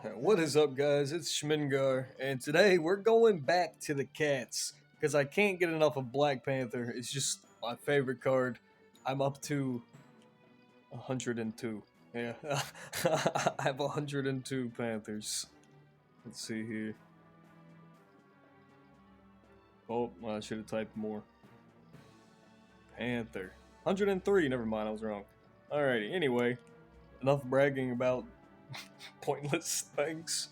What is up, guys? It's Schmingar, and today we're going back to the cats because I can't get enough of Black Panther. It's just my favorite card. I'm up to 102. Yeah, I have 102 Panthers. Let's see here. Oh, well, I should have typed more. Panther. 103. Never mind, I was wrong. Alrighty, anyway, enough bragging about pointless things.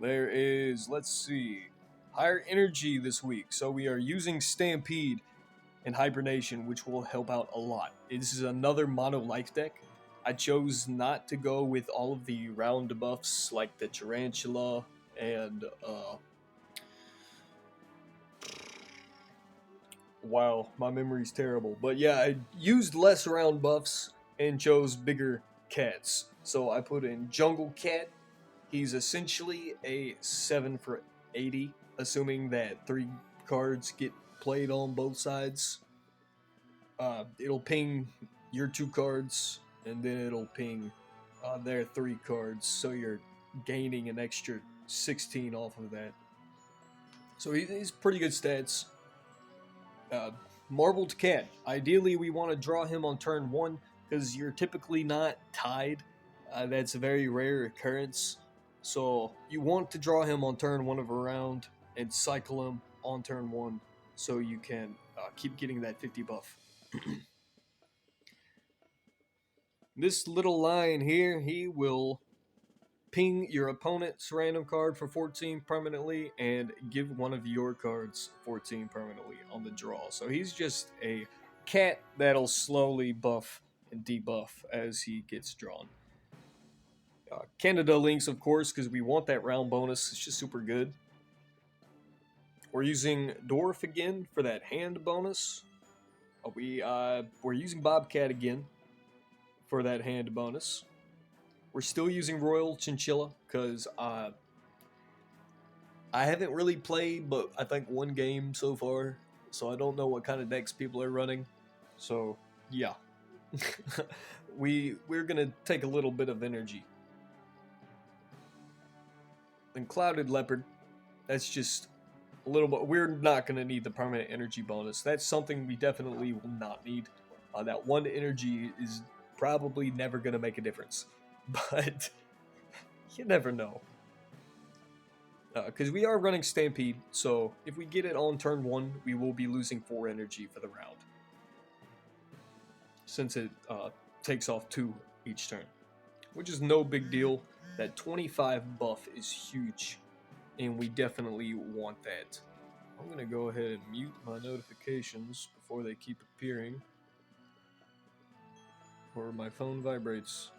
There is, let's see, higher energy this week. So we are using Stampede and Hibernation, which will help out a lot. This is another mono life deck. I chose not to go with all of the round buffs like the Tarantula and wow, my memory's terrible. But yeah, I used less round buffs and chose bigger cats. So I put in Jungle Cat. He's essentially a 7 for 80, assuming that 3 cards get played on both sides. It'll ping your 2 cards, and then it'll ping their 3 cards, so you're gaining an extra 16 off of that. So he's pretty good stats. Marbled Cat. Ideally, we want to draw him on turn 1, because you're typically not tied. That's a very rare occurrence. So you want to draw him on turn 1 of a round and cycle him on turn 1 so you can keep getting that 50 buff. This little line here, he will ping your opponent's random card for 14 permanently and give one of your cards 14 permanently on the draw. So he's just a cat that'll slowly buff and debuff as he gets drawn. Canada links, of course, because we want that round bonus. It's just super good. We're using Dwarf again for that hand bonus. We're using Bobcat again for that hand bonus. We're still using Royal Chinchilla because I haven't really played, but I think 1 game so far, so I don't know what kind of decks people are running. So yeah, we're gonna take a little bit of energy. Then Clouded Leopard, that's just a little bit. We're not going to need the permanent energy bonus. That's something we definitely will not need. That 1 energy is probably never going to make a difference. But you never know. Because we are running Stampede, so if we get it on turn 1, we will be losing 4 energy for the round. Since it takes off 2 each turn. Which is no big deal. That 25 buff is huge, and we definitely want that. I'm going to go ahead and mute my notifications before they keep appearing, or my phone vibrates.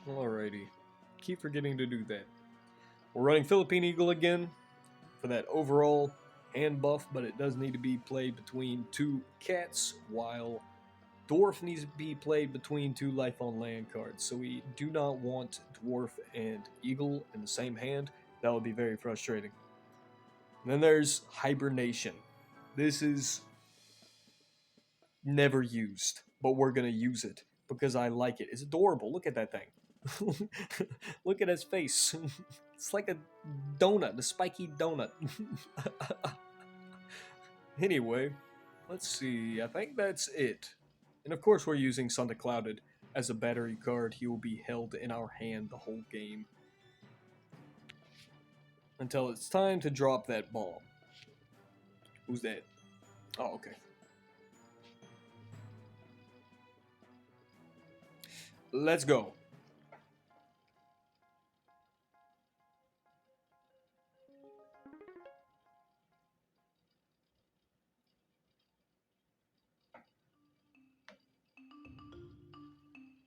Alrighty, keep forgetting to do that. We're running Philippine Eagle again for that overall hand buff, but it does need to be played between 2 cats, while Dwarf needs to be played between 2 life on land cards, so we do not want Dwarf and Eagle in the same hand. That would be very frustrating. And then there's Hibernation. This is never used, but we're going to use it because I like it. It's adorable. Look at that thing. Look at his face. It's like a donut, a spiky donut. Anyway, let's see. I think that's it. And of course we're using Santa Clouded as a battery card. He will be held in our hand the whole game. Until it's time to drop that bomb. Who's that? Oh, okay. Let's go.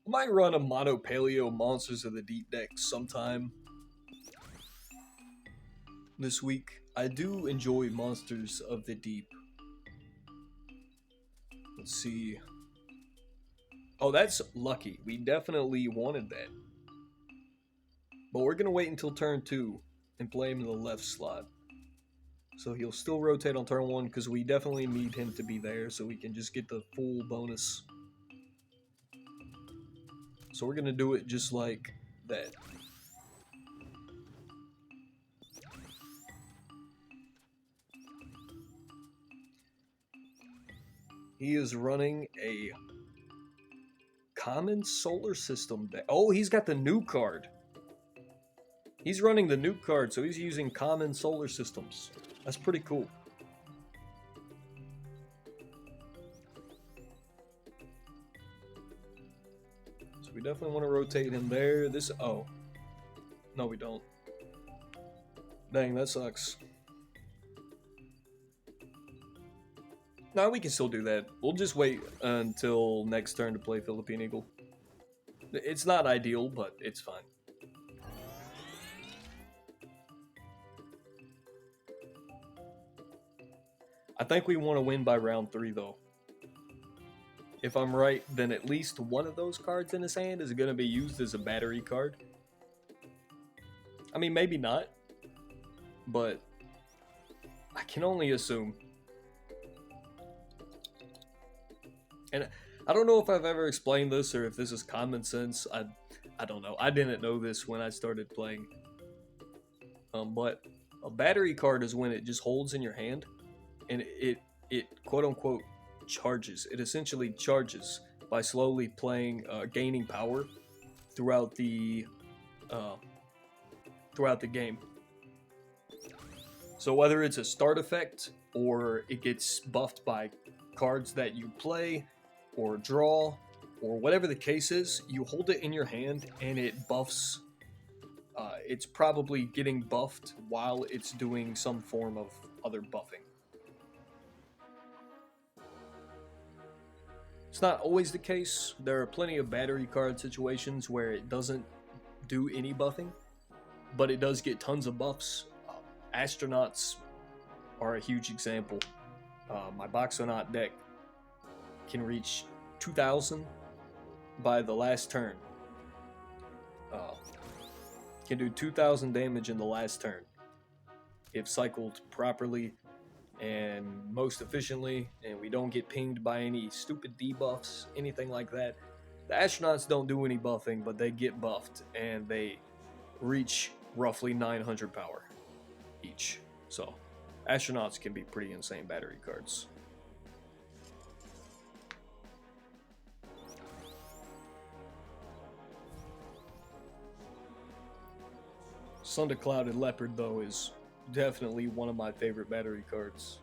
I might run a Mono Paleo Monsters of the Deep deck sometime this week. I do enjoy Monsters of the Deep. Let's see. Oh, that's lucky. We definitely wanted that. But we're going to wait until turn 2 and play him in the left slot. So he'll still rotate on turn 1 because we definitely need him to be there so we can just get the full bonus. So we're going to do it just like that. He is running a common solar system deck. Oh, he's got the new card. He's running the nuke card, so he's using common solar systems. That's pretty cool. So we definitely want to rotate him there. This, oh. No, we don't. Dang, that sucks. No, we can still do that. We'll just wait until next turn to play Philippine Eagle. It's not ideal, but it's fine. I think we want to win by round 3, though. If I'm right, then at least one of those cards in his hand is going to be used as a battery card. I mean, maybe not, but I can only assume. And I don't know if I've ever explained this or if this is common sense. I don't know. I didn't know this when I started playing. But a battery card is when it just holds in your hand and it quote unquote charges. It essentially charges by slowly playing, gaining power throughout the game. So whether it's a start effect or it gets buffed by cards that you play or draw or whatever the case is, you hold it in your hand and it buffs. It's probably getting buffed while it's doing some form of other buffing. It's not always the case. There are plenty of battery card situations where it doesn't do any buffing, but it does get tons of buffs. Astronauts are a huge example. My Boxonaut deck can reach 2,000 by the last turn. Can do 2,000 damage in the last turn if cycled properly and most efficiently, and we don't get pinged by any stupid debuffs, anything like that. The astronauts don't do any buffing, but they get buffed, and they reach roughly 900 power each. So, astronauts can be pretty insane battery cards. Sun-to-Clouded Leopard, though, is definitely one of my favorite battery cards.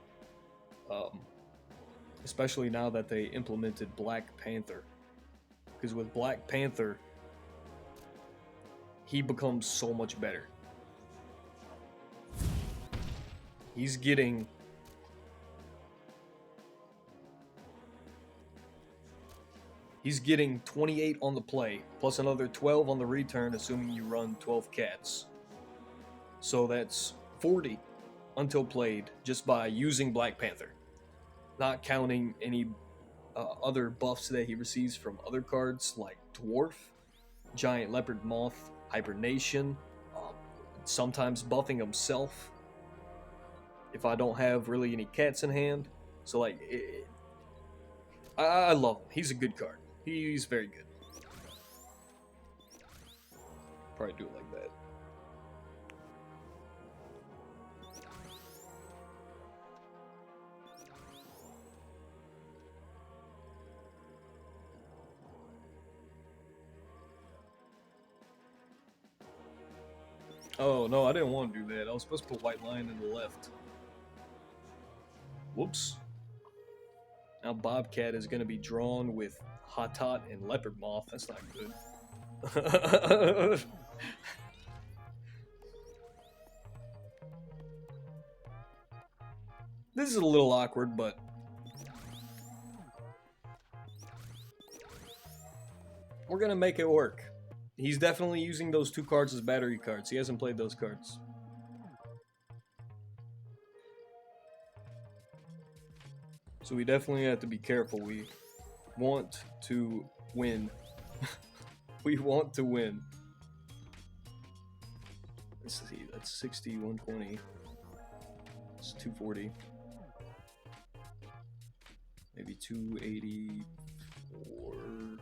Especially now that they implemented Black Panther. Because with Black Panther, he becomes so much better. He's getting... He's getting 28 on the play, plus another 12 on the return, assuming you run 12 cats. So that's 40 until played just by using Black Panther. Not counting any other buffs that he receives from other cards like Dwarf, Giant Leopard Moth, Hibernation, sometimes buffing himself if I don't have really any cats in hand. So like, I love him. He's a good card. He's very good. Probably do it like that. Oh, no, I didn't want to do that. I was supposed to put White Lion in the left. Whoops. Now Bobcat is going to be drawn with Hatot and Leopard Moth. That's not good. This is a little awkward, but... we're going to make it work. He's definitely using those 2 cards as battery cards. He hasn't played those cards. So we definitely have to be careful. We want to win. We want to win. Let's see, that's 60, 120. It's 240. Maybe 284.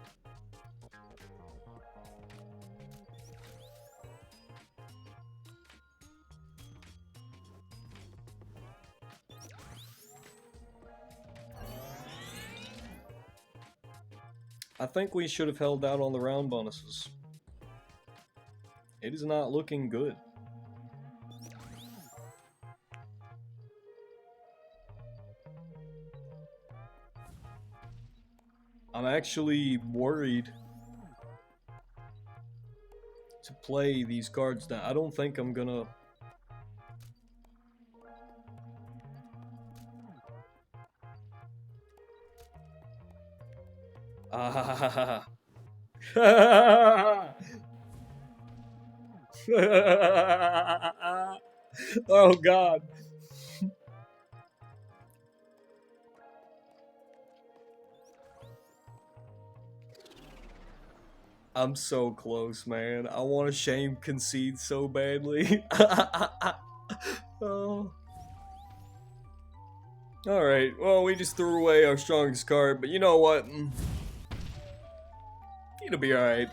I think we should have held out on the round bonuses. It is not looking good. I'm actually worried to play these cards now. I don't think I'm gonna... Ah. Oh god. I'm so close, man. I want to shame concede so badly. Oh. Alright, well, we just threw away our strongest card, but you know what? It'll be alright.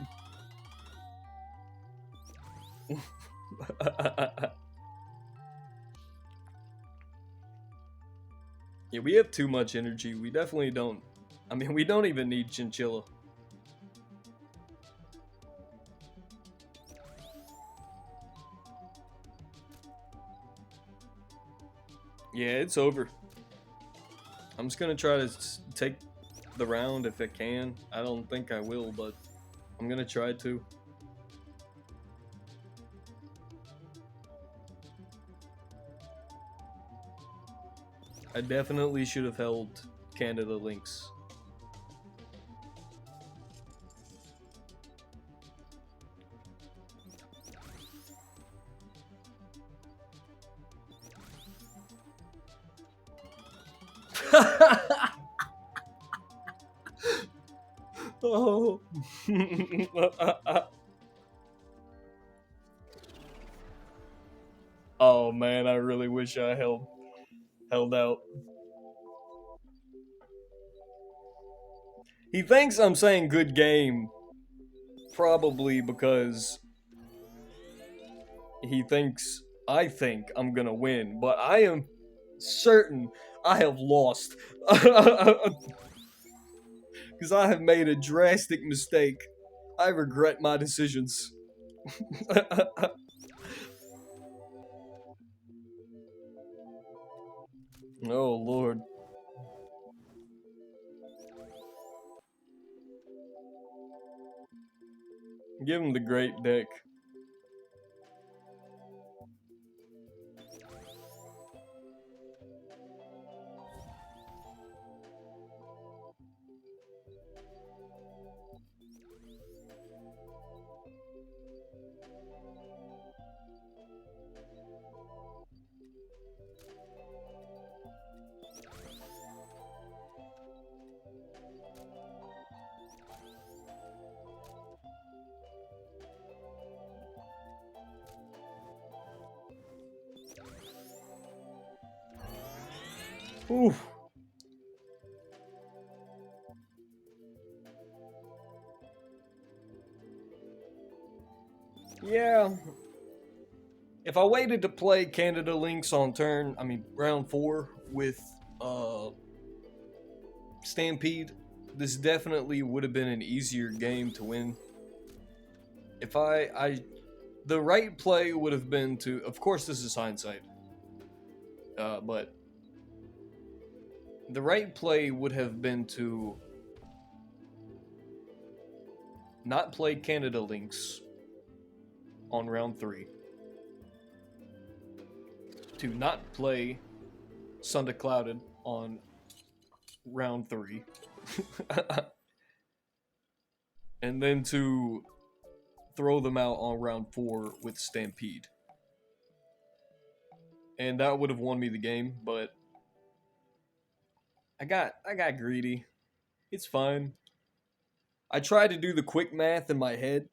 Yeah, we have too much energy. We definitely don't. I mean, we don't even need Chinchilla. Yeah, it's over. I'm just gonna try to take the round if I can. I don't think I will, but I'm gonna try to. I definitely should have held Canada Lynx. Oh. Oh man, I really wish I held out. He thinks I'm saying good game, probably because he thinks I think I'm gonna win, but I am certain I have lost. Because I have made a drastic mistake. I regret my decisions. Oh lord. Give him the great deck. Oof. Yeah. If I waited to play Canada Lynx on round 4 with Stampede, this definitely would have been an easier game to win. If the right play would have been to, of course, this is hindsight, but the right play would have been to not play Canada Lynx on round 3, to not play Sunday Clouded on round 3, and then to throw them out on round 4 with Stampede. And that would have won me the game, but I got greedy. It's fine. I tried to do the quick math in my head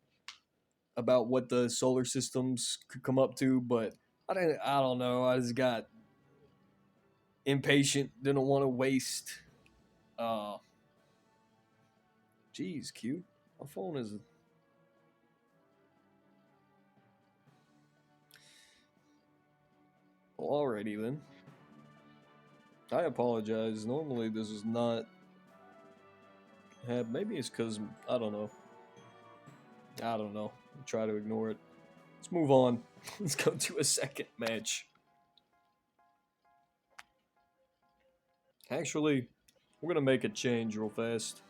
about what the solar systems could come up to, but I don't know. I just got impatient, didn't want to waste Jeez, Q. My phone is... Well, alrighty then. I apologize. Normally this is not Maybe it's because I don't know. I don't know. Try to ignore it. Let's move on. Let's go to a second match. Actually, we're gonna make a change real fast.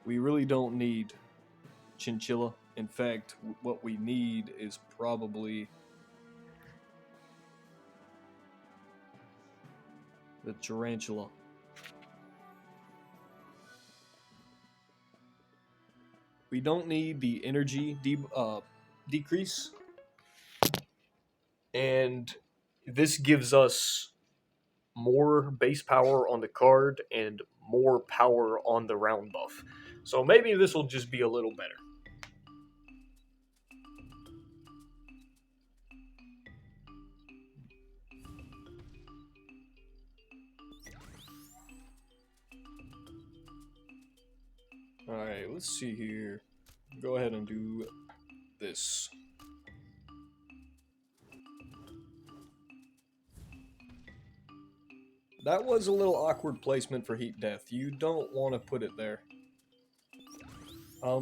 We really don't need chinchilla. In fact, what we need is probably the tarantula. We don't need the energy decrease, and this gives us more base power on the card and more power on the round buff. So maybe this will just be a little better. Alright, let's see here. Go ahead and do this. That was a little awkward placement for Heat Death. You don't want to put it there. I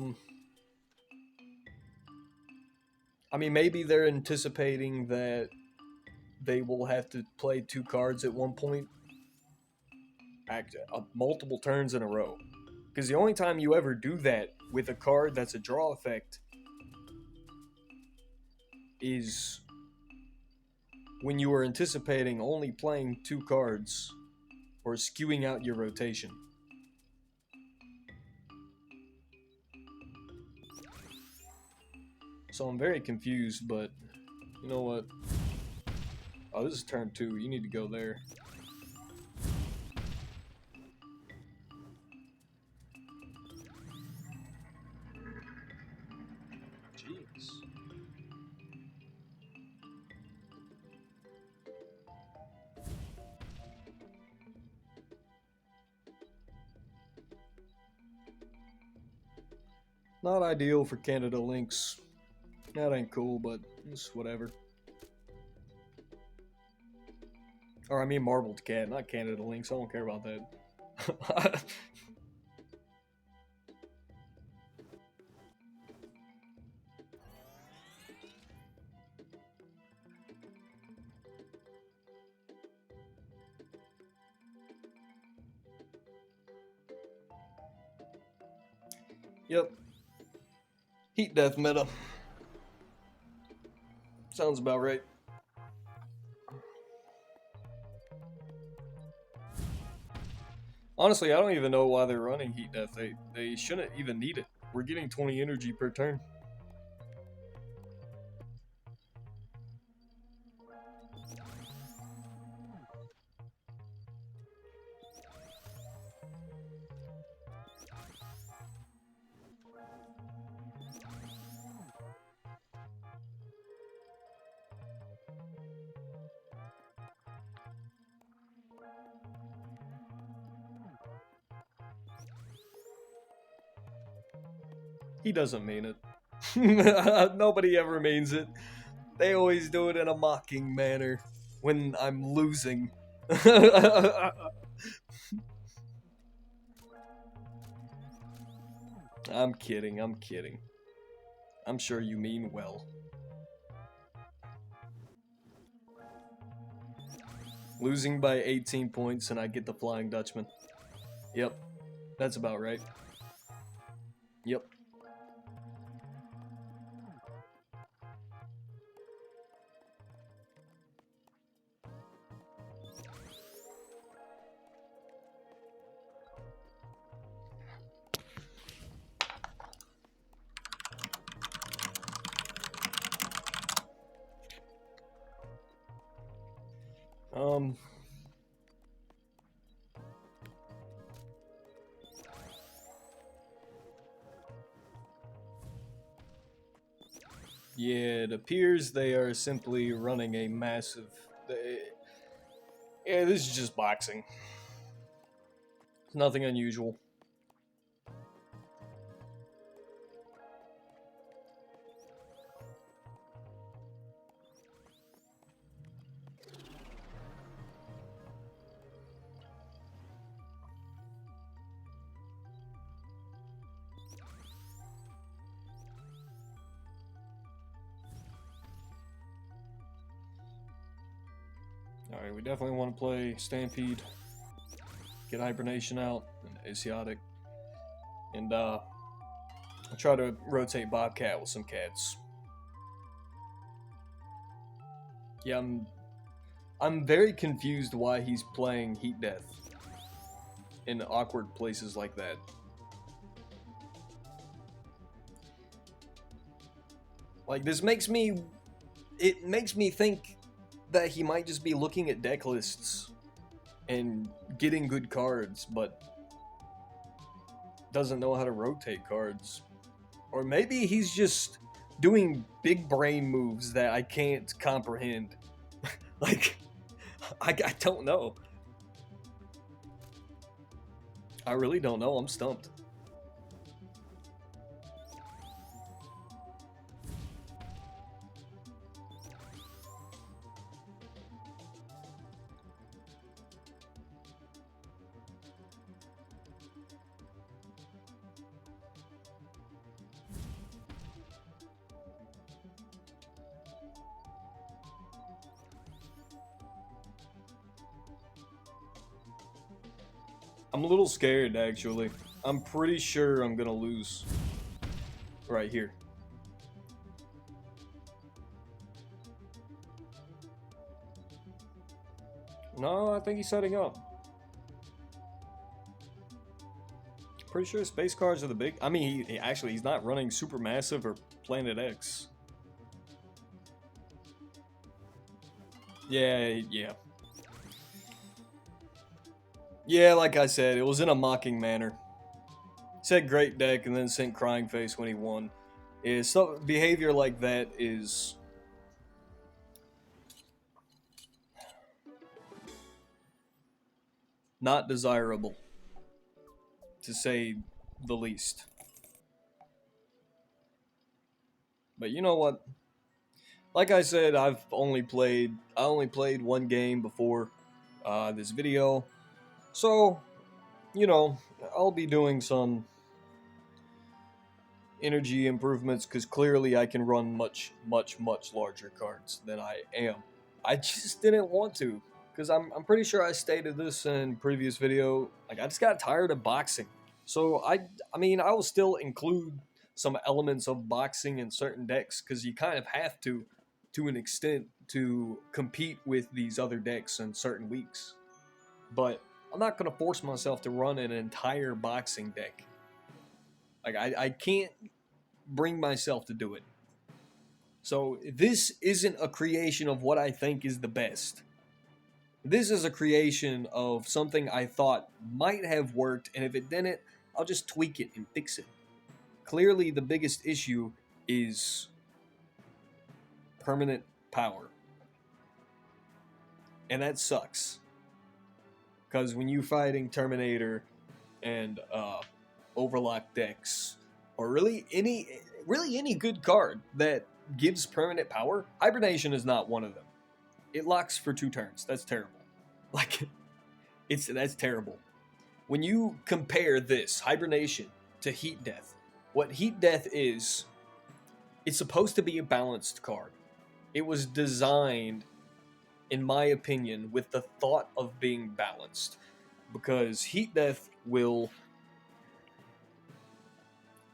mean, maybe they're anticipating that they will have to play 2 cards at one point. Multiple turns in a row. Because the only time you ever do that with a card that's a draw effect is when you are anticipating only playing 2 cards or skewing out your rotation. So I'm very confused, but you know what? Oh, this is turn 2. You need to go there. Jeez. Not ideal for Canada Lynx. That ain't cool, but it's whatever. Or I mean Marbled Cat, not Canada Lynx. I don't care about that. Yep. Heat Death meta. Sounds about right. Honestly, I don't even know why they're running Heat Death. They shouldn't even need it. We're getting 20 energy per turn. He doesn't mean it. Nobody ever means it. They always do it in a mocking manner when I'm losing. I'm kidding, I'm kidding. I'm sure you mean well. Losing by 18 points and I get the Flying Dutchman. Yep, that's about right. Yep. Yeah, it appears they are simply running a massive. Yeah, this is just boxing. It's nothing unusual. Alright, we definitely want to play Stampede. Get Hibernation out and Asiatic. And I'll try to rotate Bobcat with some cats. Yeah, I'm very confused why he's playing Heat Death in awkward places like that. Like, this makes me... It makes me think that he might just be looking at deck lists and getting good cards, but doesn't know how to rotate cards. Or maybe he's just doing big brain moves that I can't comprehend. Like, I don't know. I really don't know. I'm stumped. I'm a little scared, actually. I'm pretty sure I'm gonna lose. Right here. No, I think he's setting up. Pretty sure space cards are the big... I mean, he's not running Supermassive or Planet X. Yeah. Yeah, like I said, it was in a mocking manner. Said great deck and then sent crying face when he won. So behavior like that is not desirable, to say the least. But you know what? Like I said, I only played one game before this video, so you know I'll be doing some energy improvements because clearly I can run much larger cards than I am. I just didn't want to because I'm pretty sure I stated this in previous video. Like, I just got tired of boxing, so I mean I will still include some elements of boxing in certain decks because you kind of have to an extent to compete with these other decks in certain weeks. But I'm not going to force myself to run an entire boxing deck. Like, I can't bring myself to do it. So this isn't a creation of what I think is the best. This is a creation of something I thought might have worked, and if it didn't, I'll just tweak it and fix it. Clearly, the biggest issue is permanent power. And that sucks. Because when you're fighting Terminator and Overlock decks, or really any good card that gives permanent power, Hibernation is not one of them. It locks for 2 turns. That's terrible. Like, that's terrible. When you compare this Hibernation to Heat Death, what Heat Death is, it's supposed to be a balanced card. It was designed, in my opinion, with the thought of being balanced, because Heat Death will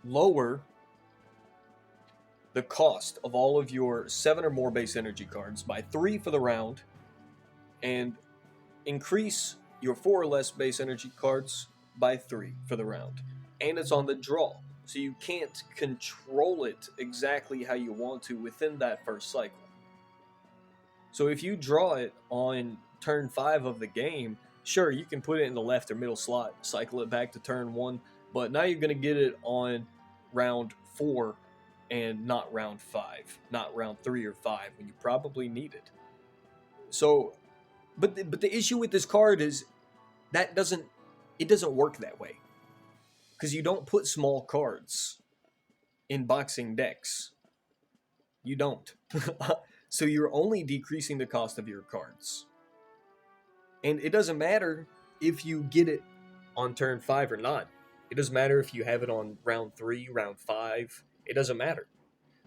lower the cost of all of your 7 or more base energy cards by 3 for the round, and increase your 4 or less base energy cards by 3 for the round. And it's on the draw, so you can't control it exactly how you want to within that first cycle. So if you draw it on turn 5 of the game, sure, you can put it in the left or middle slot, cycle it back to turn 1, but now you're going to get it on round 4 and not round 5, not round 3 or 5 when you probably need it. So, but the issue with this card is that it doesn't work that way, because you don't put small cards in boxing decks. You don't. So you're only decreasing the cost of your cards. And it doesn't matter if you get it on turn 5 or not. It doesn't matter if you have it on round 3, round 5. It doesn't matter.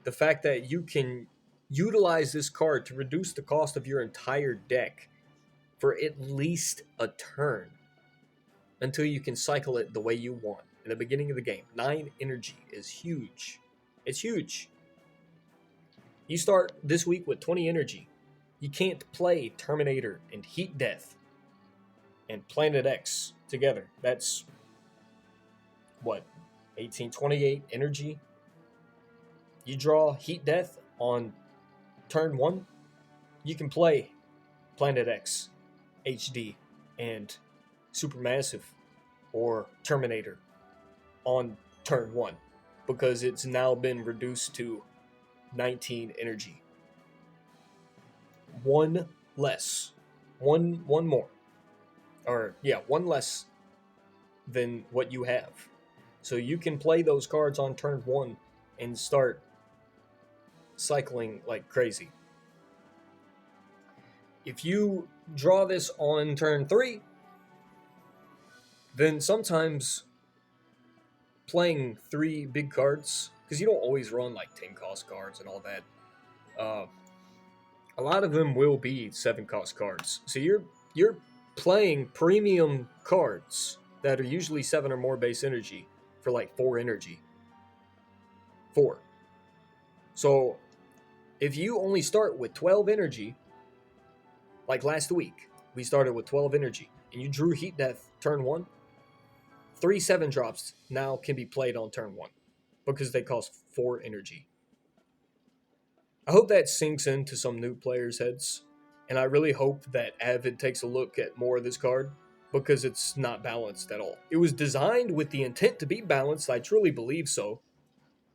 The fact that you can utilize this card to reduce the cost of your entire deck for at least a turn until you can cycle it the way you want in the beginning of the game. 9 energy is huge. It's huge. You start this week with 20 energy. You can't play Terminator and Heat Death and Planet X together. That's what, 28 energy? You draw Heat Death on turn 1, you can play Planet X, HD, and Supermassive or Terminator on turn 1 because it's now been reduced to 19 energy. One less. One more. One less than what you have. So you can play those cards on turn 1 and start cycling like crazy. If you draw this on turn 3, then sometimes playing 3 big cards, because you don't always run like 10 cost cards and all that, a lot of them will be 7 cost cards. So you're playing premium cards that are usually 7 or more base energy for like 4 energy. 4. So if you only start with 12 energy, like last week, we started with 12 energy, and you drew Heat Death turn 1, 3 7-drops now can be played on turn 1 because they cost 4 energy. I hope that sinks into some new players' heads, and I really hope that Avid takes a look at more of this card because it's not balanced at all. It was designed with the intent to be balanced. I truly believe so.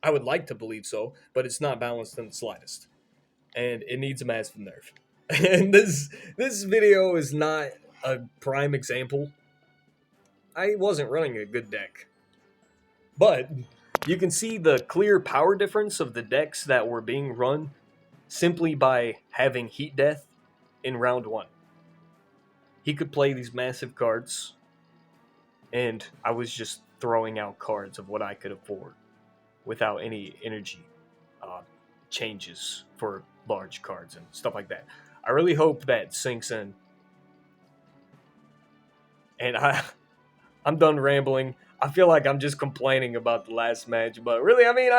I would like to believe so, but it's not balanced in the slightest, and it needs a massive nerf. And this video is not a prime example. I wasn't running a good deck. But you can see the clear power difference of the decks that were being run simply by having Heat Death in round 1. He could play these massive cards, and I was just throwing out cards of what I could afford without any energy changes for large cards and stuff like that. I really hope that sinks in. And I'm done rambling. I feel like I'm just complaining about the last match, but really, I mean,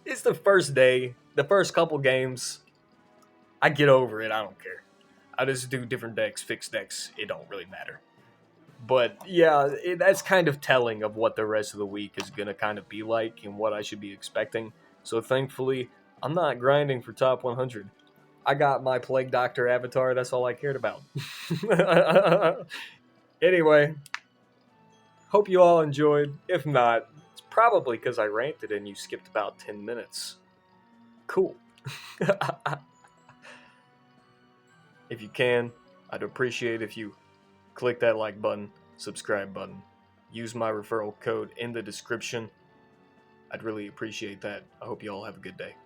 it's the first day, the first couple games. I get over it. I don't care. I just do different decks, fixed decks. It don't really matter. But yeah, that's kind of telling of what the rest of the week is going to kind of be like and what I should be expecting. So thankfully, I'm not grinding for top 100. I got my Plague Doctor avatar. That's all I cared about. Anyway, hope you all enjoyed. If not, it's probably because I ranted and you skipped about 10 minutes. Cool. If you can, I'd appreciate if you click that like button, subscribe button, use my referral code in the description. I'd really appreciate that. I hope you all have a good day.